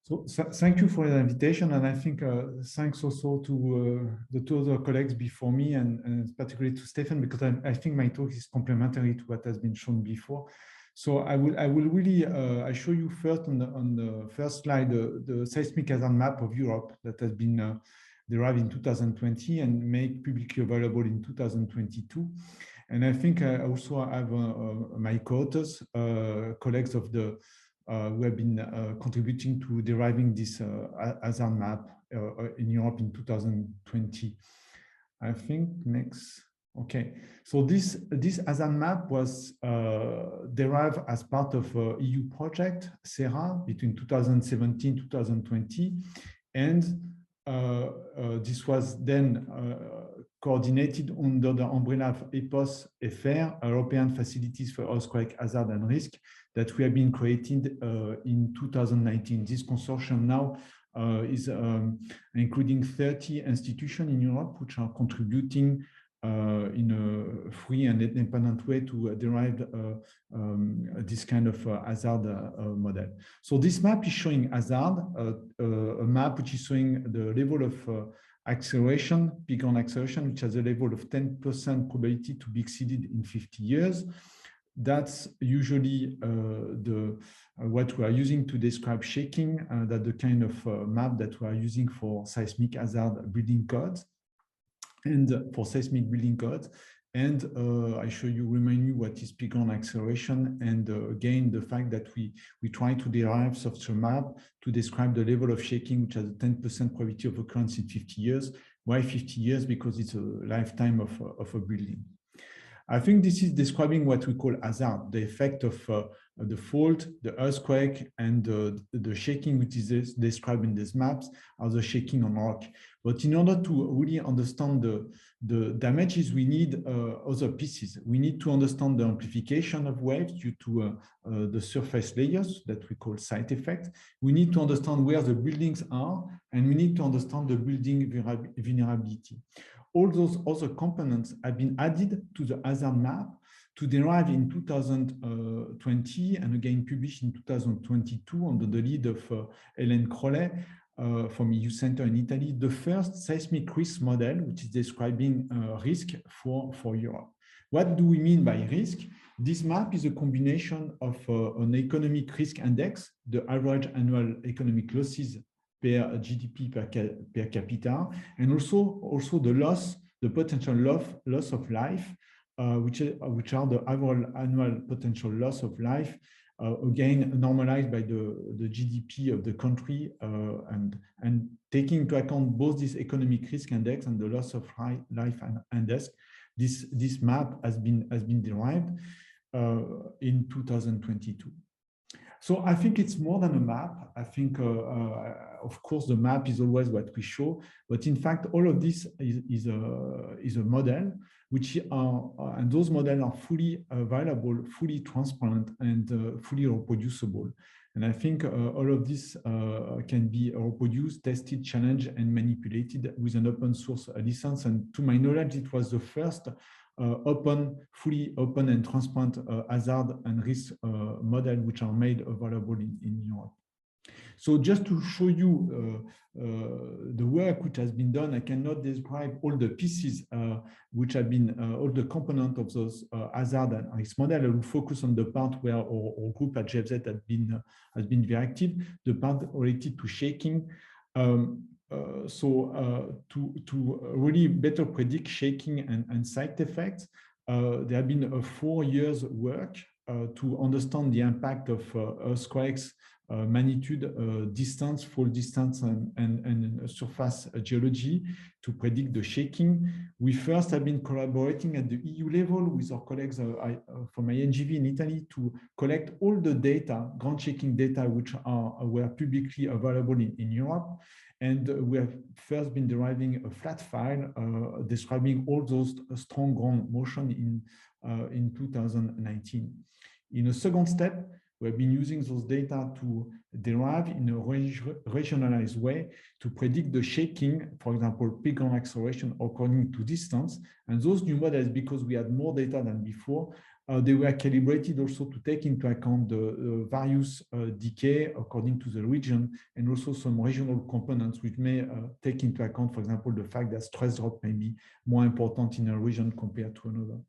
Thank you for the invitation, and I think thanks also to the two other colleagues before me, and particularly to Stefan, because I think my talk is complementary to what has been shown before. So I will really I show you first on the first slide the seismic hazard map of Europe that has been derived in 2020 and made publicly available in 2022. And I think I also have my co-authors, colleagues of the who have been contributing to deriving this hazard map in Europe in 2020. I think next. Okay, so this hazard map was derived as part of a EU project, SERA, between 2017 and 2020, and this was then coordinated under the umbrella of EPOS FR, European Facilities for Earthquake Hazard and Risk, that we have been created in 2019. This consortium now is including 30 institutions in Europe, which are contributing in a free and independent way to derive this kind of hazard model. So this map is showing hazard, a map which is showing the level of acceleration, big on acceleration, which has a level of 10% probability to be exceeded in 50 years. That's usually what we are using to describe shaking, that the kind of map that we are using for seismic hazard building codes and for seismic building codes. And I remind you what is peak on acceleration, and again, the fact that we try to derive such a map to describe the level of shaking, which has a 10% probability of occurrence in 50 years. Why 50 years? Because it's a lifetime of a building. I think this is describing what we call hazard, the effect of the fault, the earthquake, and the shaking, which is described in these maps, are the shaking on rock. But in order to really understand the damages, we need other pieces. We need to understand the amplification of waves due to the surface layers that we call site effect. We need to understand where the buildings are, and we need to understand the building vulnerability. All those other components have been added to the hazard map to derive in 2020 and again published in 2022 under the lead of Hélène Crollet from EU Center in Italy, the first seismic risk model, which is describing risk for Europe. What do we mean by risk? This map is a combination of an economic risk index, the average annual economic losses per GDP per capita, and also the potential loss of life, which are the average annual potential loss of life, again normalized by the GDP of the country, and taking into account both this economic risk index and the loss of life index. This map has been derived in 2022. So I think it's more than a map. I think, of course, the map is always what we show, but in fact, all of this is a model, which and those models are fully available, fully transparent, and fully reproducible. And I think all of this can be reproduced, tested, challenged, and manipulated with an open source license. And to my knowledge, it was the first fully open and transparent hazard and risk model which are made available in Europe. So just to show you the work which has been done, I cannot describe all the pieces which have been, all the components of those hazard and risk model. I will focus on the part where our group at GFZ has been very active, the part related to shaking. To really better predict shaking and site effects, there have been 4 years work to understand the impact of earthquakes, magnitude, distance, fault distance, and surface geology to predict the shaking. We first have been collaborating at the EU level with our colleagues from INGV in Italy to collect all the data, ground shaking data, which were publicly available in Europe. And we have first been deriving a flat file describing all those strong ground motion in 2019. In a second step, we have been using those data to derive in a regionalized way to predict the shaking, for example, peak ground acceleration according to distance. And those new models, because we had more data than before, They were calibrated also to take into account the various decay according to the region, and also some regional components which may take into account, for example, the fact that stress drop may be more important in a region compared to another.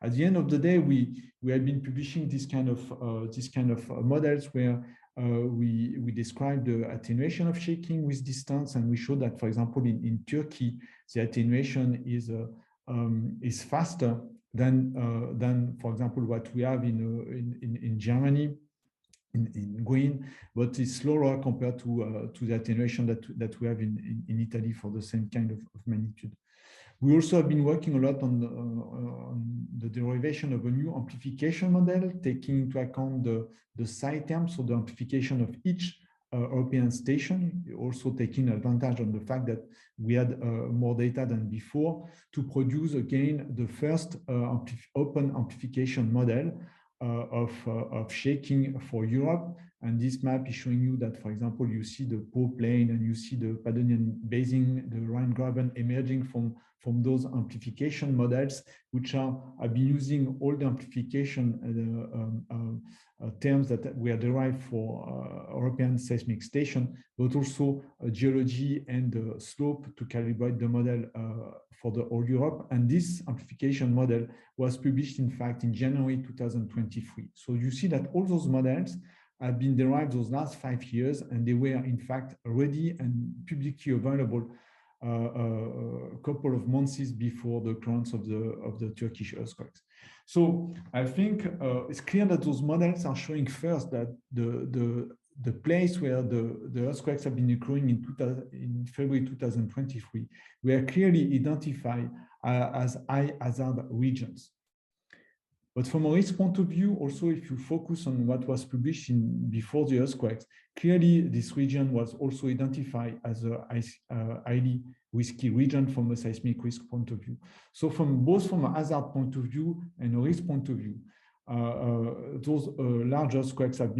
At the end of the day, we have been publishing this kind of models where we describe the attenuation of shaking with distance, and we show that, for example, in Turkey, the attenuation is faster than, for example, what we have in Germany in green, but it's slower compared to the attenuation that we have in Italy for the same kind of magnitude. We also have been working a lot on the derivation of a new amplification model, taking into account the side terms, so the amplification of each European station, also taking advantage of the fact that we had more data than before to produce again the first open amplification model of shaking for Europe. And this map is showing you that, for example, you see the Po plane and you see the Pannonian Basin, the Rhine Graben emerging from those amplification models, which have been using all the amplification terms that were derived for European seismic station, but also geology and slope to calibrate the model for the whole Europe. And this amplification model was published, in fact, in January 2023. So you see that all those models have been derived those last 5 years, and they were, in fact, ready and publicly available a couple of months before the occurrence of the Turkish earthquakes. So I think it's clear that those models are showing first that the place where the earthquakes have been occurring in February 2023 were clearly identified as high hazard regions. But from a risk point of view, also, if you focus on what was published before the earthquakes, clearly this region was also identified as a highly risky region from a seismic risk point of view. So both from a hazard point of view and a risk point of view, those large earthquakes have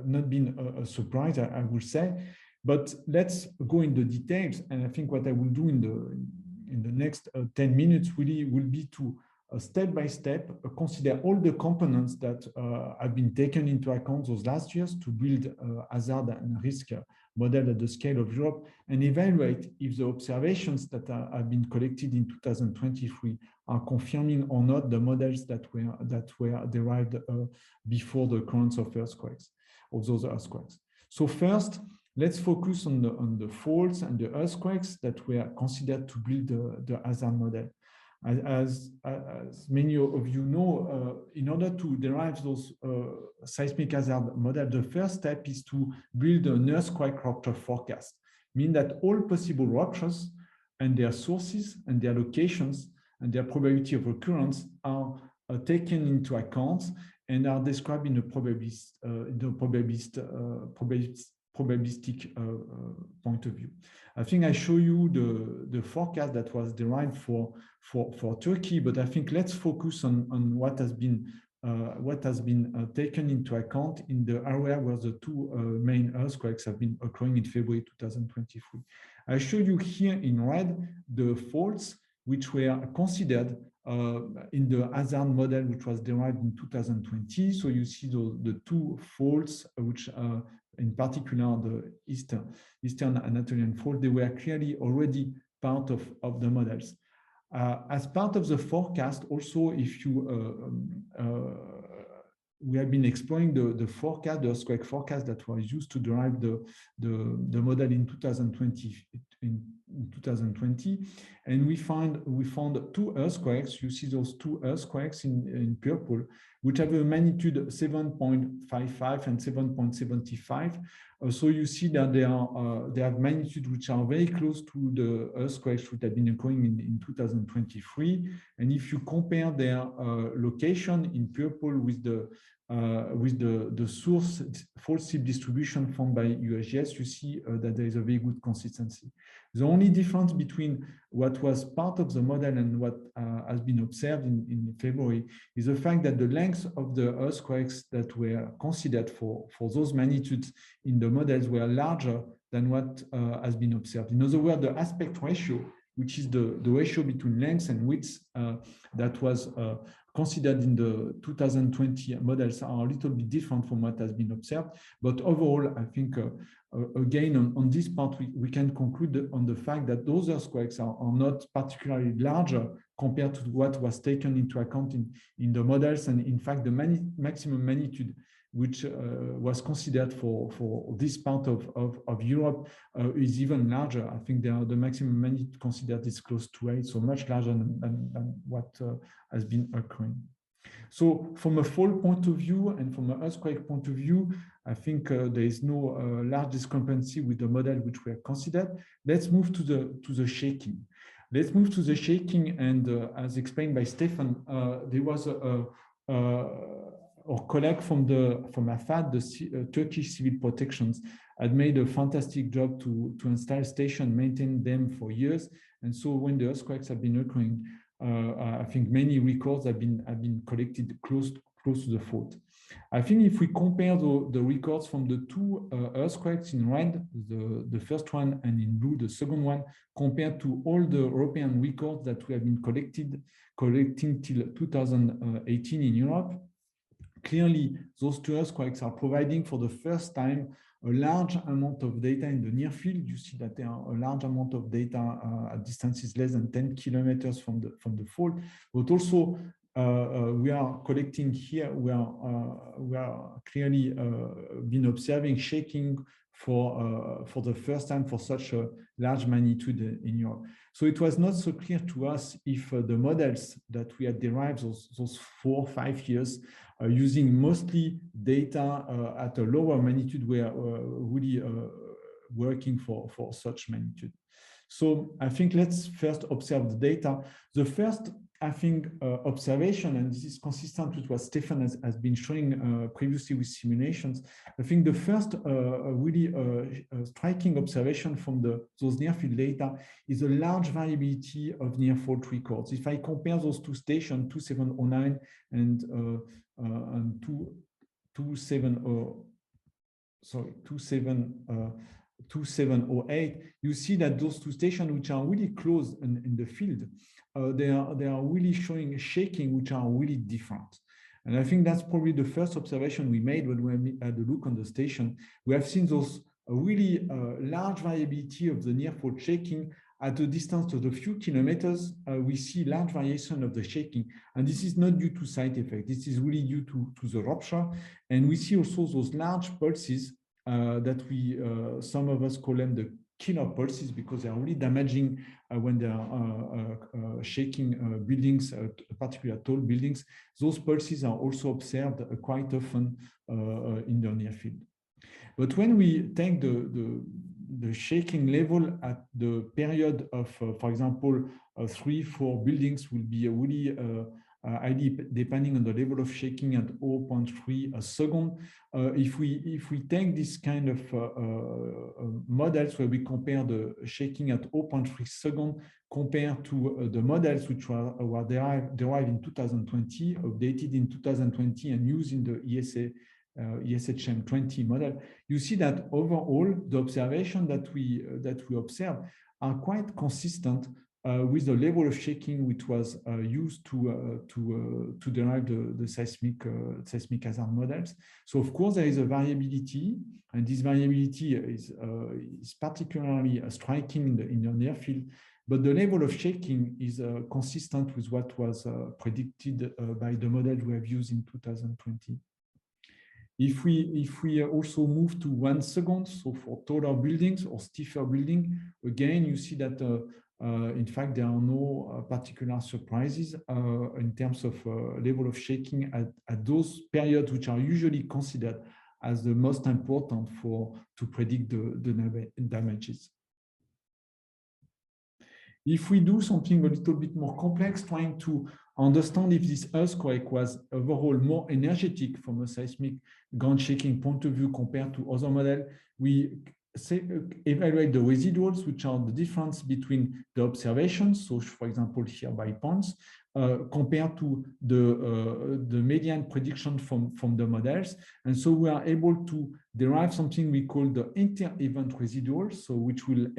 not been a surprise, I would say. But let's go in the details. And I think what I will do in the next 10 minutes really will be to step by step consider all the components that have been taken into account those last years to build hazard and risk model at the scale of Europe, and evaluate if the observations that have been collected in 2023 are confirming or not the models that were derived before the occurrence of those earthquakes. So first, let's focus on the faults and the earthquakes that were considered to build the hazard model. As many of you know, in order to derive those seismic hazard model, the first step is to build an earthquake rupture forecast, meaning that all possible ruptures and their sources and their locations and their probability of occurrence are taken into account and are described in a probabilistic point of view. I think I show you the forecast that was derived for Turkey, but I think let's focus on what has been taken into account in the area where the two main earthquakes have been occurring in February 2023. I show you here in red the faults which were considered in the hazard model, which was derived in 2020. So you see the two faults, which in particular the Eastern Anatolian fault, they were clearly already part of the models. As part of the forecast, also, if you we have been exploring the forecast, the earthquake forecast that was used to derive the model in 2020, and we found two earthquakes. You see those two earthquakes in purple, which have a magnitude 7.55 and 7.75. So you see that they have magnitude which are very close to the earthquakes which have been occurring in 2023. And if you compare their location in purple with the source fault slip distribution formed by USGS, you see that there is a very good consistency. The only difference between what was part of the model and what has been observed in February is the fact that the length of the earthquakes that were considered for those magnitudes in the models were larger than what has been observed. In other words, the aspect ratio, which is the ratio between length and width that was considered in the 2020 models are a little bit different from what has been observed. But overall, I think, again, on this part, we can conclude on the fact that those earthquakes are not particularly larger compared to what was taken into account in the models. And in fact, the maximum magnitude which was considered for this part of Europe is even larger. I think the maximum magnitude considered is close to 8, so much larger than what has been occurring. So from a fault point of view and from an earthquake point of view, I think there is no large discrepancy with the model which we have considered. Let's move to the shaking. Let's move to the shaking, and as explained by Stefan, there was our colleague from AFAD, the Turkish Civil Protections, had made a fantastic job to install stations, maintain them for years. And so when the earthquakes have been occurring, I think many records have been collected close to the fault. I think if we compare the records from the two earthquakes in red, the first one, and in blue, the second one, compared to all the European records that we have been collecting till 2018 in Europe, clearly those two earthquakes are providing for the first time a large amount of data in the near field. You see that there are a large amount of data at distances less than 10 kilometers from the fault, but also we are collecting here, we are clearly been observing shaking for the first time for such a large magnitude in Europe. So it was not so clear to us if the models that we had derived those 4 or 5 years using mostly data at a lower magnitude were really working for such magnitude. So I think let's first observe the data. The first, I think, observation, and this is consistent with what Stefan has been showing previously with simulations. I think the first really striking observation from those near-field data is a large variability of near-fault records. If I compare those two stations, 2709 and 2708, you see that those two stations, which are really close in the field, they are really showing shaking, which are really different. And I think that's probably the first observation we made when we had a look on the station. We have seen those really large variability of the near-fault shaking. At a distance of a few kilometers, we see large variation of the shaking. And this is not due to side effect. This is really due to the rupture. And we see also those large pulses that some of us call them the killer pulses, because they are really damaging when they are shaking buildings, particularly tall buildings. Those pulses are also observed quite often in the near field. But when we take the shaking level at the period of, for example, 3-4 buildings will be really ID depending on the level of shaking at 0.3 a second. If we take this kind of models where we compare the shaking at 0.3 second compared to the models which were derived in 2020, updated in 2020 and used in the ESHM 20 model, you see that overall the observation that we observe are quite consistent with the level of shaking which was used to derive the seismic hazard models. So of course there is a variability, and this variability is particularly striking in the near field, but the level of shaking is consistent with what was predicted by the model we have used in 2020. If we also move to 1 second, so for taller buildings or stiffer building, again you see that in fact there are no particular surprises in terms of level of shaking at those periods which are usually considered as the most important to predict the damages. If we do something a little bit more complex, trying to understand if this earthquake was overall more energetic from a seismic ground shaking point of view compared to other models, we evaluate the residuals, which are the difference between the observations, so for example here by points, compared to the median prediction from the models. And so we are able to derive something we call the inter-event residuals, so which will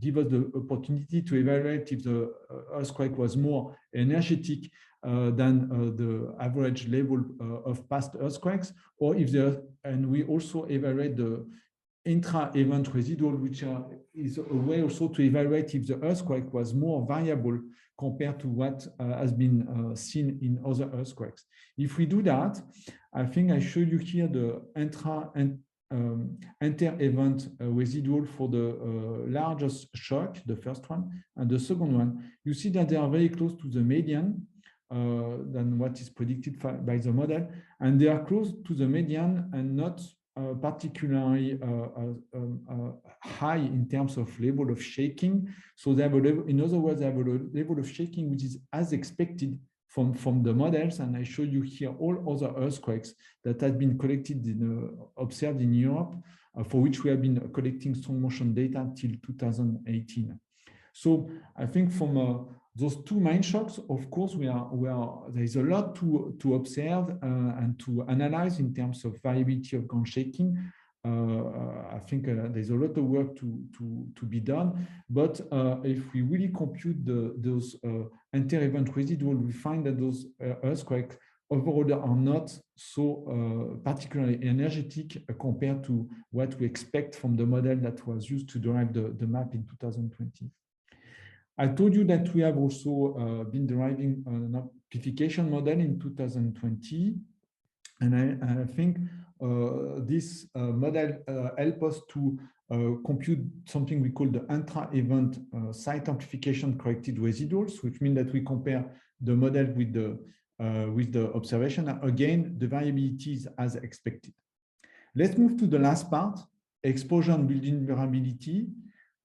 give us the opportunity to evaluate if the earthquake was more energetic than the average level of past earthquakes, or if there, and we also evaluate the intra-event residual, which is a way also to evaluate if the earthquake was more variable compared to what has been seen in other earthquakes. If we do that, I think I showed you here the inter-event residual for the largest shock, the first one, and the second one. You see that they are very close to the median than what is predicted by the model, and they are close to the median and not particularly high in terms of level of shaking. So they have a level, in other words, they have a level of shaking which is as expected from the models. And I show you here all other earthquakes that have been collected observed in Europe, for which we have been collecting strong motion data till 2018. So I think from those two main shocks, of course, there is a lot to observe and to analyze in terms of variability of ground shaking. I think there's a lot of work to be done. But if we really compute those inter-event residual, we find that those earthquakes overall are not so particularly energetic compared to what we expect from the model that was used to derive the map in 2020. I told you that we have also been deriving an amplification model in 2020. And I think this model helps us to compute something we call the intra-event site amplification corrected residuals, which means that we compare the model with the observation. Again, the variability is as expected. Let's move to the last part, exposure and building vulnerability.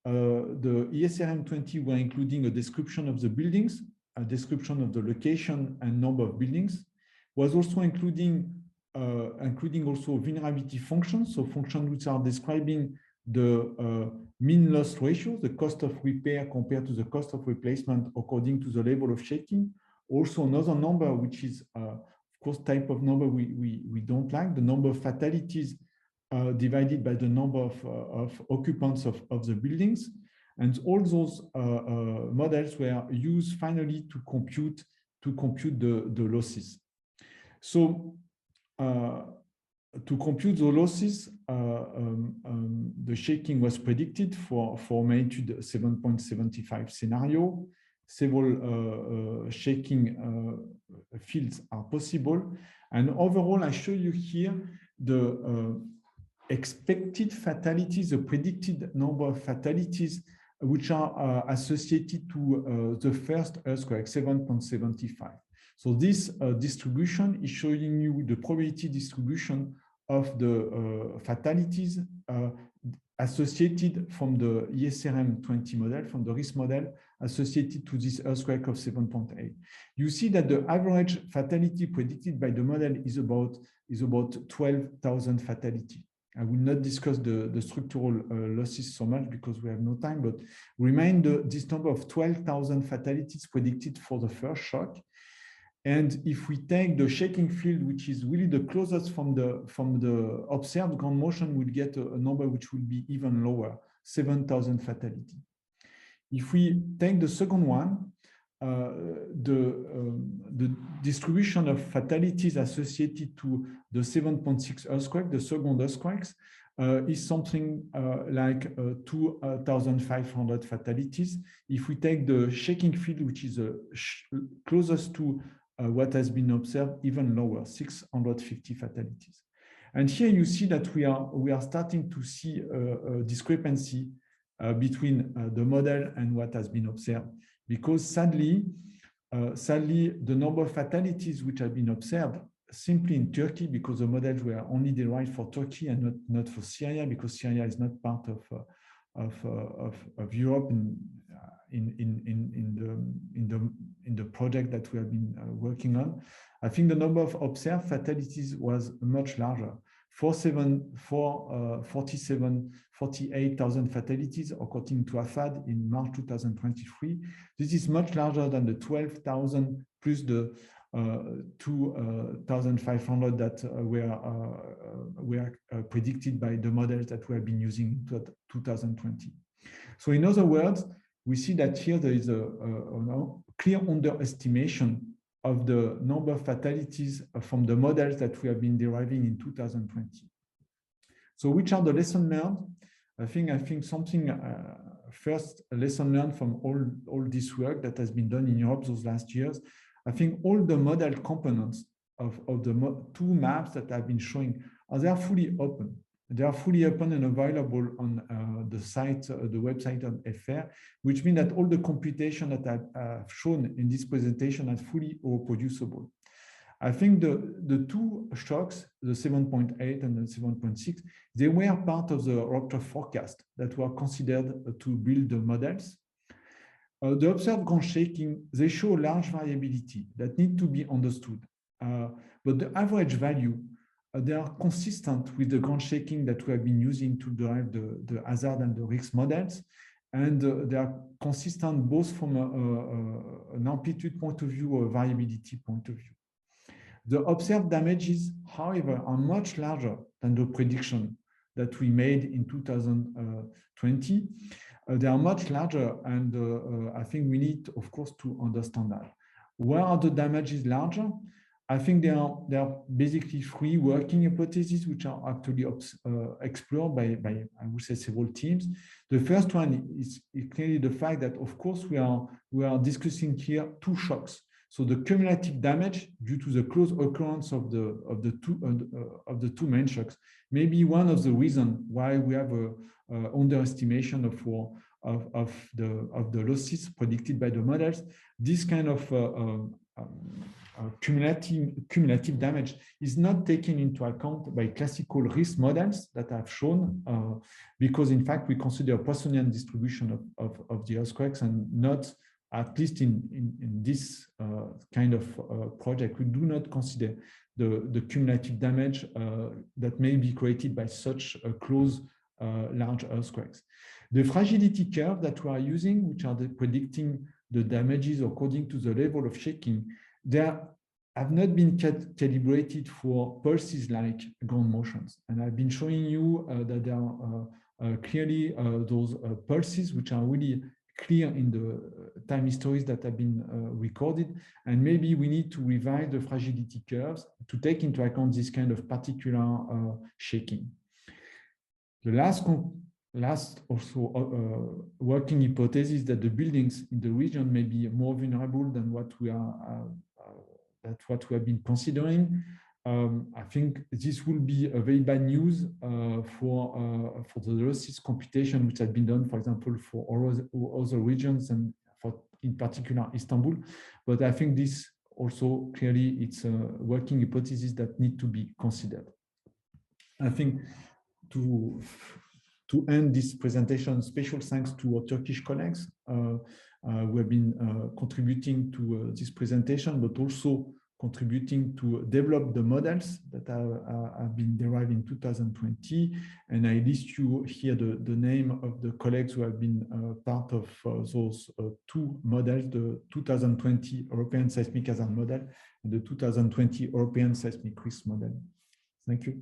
The ESRM20 were including a description of the buildings, a description of the location and number of buildings, was also including also vulnerability functions, so functions which are describing the mean loss ratio, the cost of repair compared to the cost of replacement according to the level of shaking. Also another number, which is of course type of number we don't like, the number of fatalities divided by the number of occupants of the buildings. And all those models were used finally to compute the losses. So to compute the losses, the shaking was predicted for magnitude 7.75 scenario. Several shaking fields are possible. And overall, I show you here the expected fatalities, the predicted number of fatalities which are associated to the first earthquake, 7.75. So this distribution is showing you the probability distribution of the fatalities associated from the ESRM20 model, from the risk model associated to this earthquake of 7.8. You see that the average fatality predicted by the model is about 12,000 fatality. I will not discuss the structural losses so much because we have no time, but remind this number of 12,000 fatalities predicted for the first shock. And if we take the shaking field, which is really the closest from the observed ground motion, we'll get a number which will be even lower, 7,000 fatality. If we take the second one, the distribution of fatalities associated to the 7.6 earthquake, the second earthquakes, is something like 2,500 fatalities. If we take the shaking field, which is closest to what has been observed, even lower, 650 fatalities. And here you see that we are starting to see a discrepancy between the model and what has been observed, because sadly, the number of fatalities which have been observed simply in Turkey, because the models were only derived for Turkey and not for Syria, because Syria is not part of Europe in the project that we have been working on. I think the number of observed fatalities was much larger, 48,000 fatalities according to AFAD in March 2023. This is much larger than the 12,000 plus the 2,500 that were predicted by the models that we have been using in 2020. So in other words, we see that here there is a clear underestimation of the number of fatalities from the models that we have been deriving in 2020. So which are the lessons learned? I think something, first, a lesson learned from all this work that has been done in Europe those last years. I think all the model components of the two maps that I've been showing, they are fully open. They are fully open and available on the site, the website of FR, which means that all the computation that I've shown in this presentation are fully reproducible. I think the two shocks, the 7.8 and the 7.6, they were part of the rupture forecast that were considered to build the models. The observed ground shaking, they show large variability that need to be understood. But the average value, they are consistent with the ground shaking that we have been using to derive the hazard and the risk models. And they are consistent both from an amplitude point of view or variability point of view. The observed damages, however, are much larger than the prediction that we made in 2020. They are much larger, and I think we need, of course, to understand that. Where are the damages larger? I think there are basically three working hypotheses which are actually explored by I would say several teams. The first one is clearly the fact that, of course, we are discussing here two shocks. So the cumulative damage due to the close occurrence of the two main shocks may be one of the reasons why we have a underestimation of the losses predicted by the models. This kind of cumulative damage is not taken into account by classical risk models that I've shown, because in fact we consider a Poissonian distribution of the earthquakes, and not, at least in this kind of project, we do not consider the cumulative damage that may be created by such a close large earthquakes. The fragility curve that we are using, which are predicting the damages according to the level of shaking, they have not been calibrated for pulses like ground motions. And I've been showing you that there are clearly those pulses which are really clear in the time histories that have been recorded. And maybe we need to revise the fragility curves to take into account this kind of particular shaking. The last also working hypothesis that the buildings in the region may be more vulnerable than what we have been considering. I think this will be a very bad news for the losses computation, which has been done, for example, for other regions and in particular Istanbul. But I think this also clearly it's a working hypothesis that need to be considered. I think to end this presentation, special thanks to our Turkish colleagues who have been contributing to this presentation, but also contributing to develop the models that have been derived in 2020. And I list you here the name of the colleagues who have been part of those two models, the 2020 European Seismic Hazard Model and the 2020 European Seismic Risk Model. Thank you.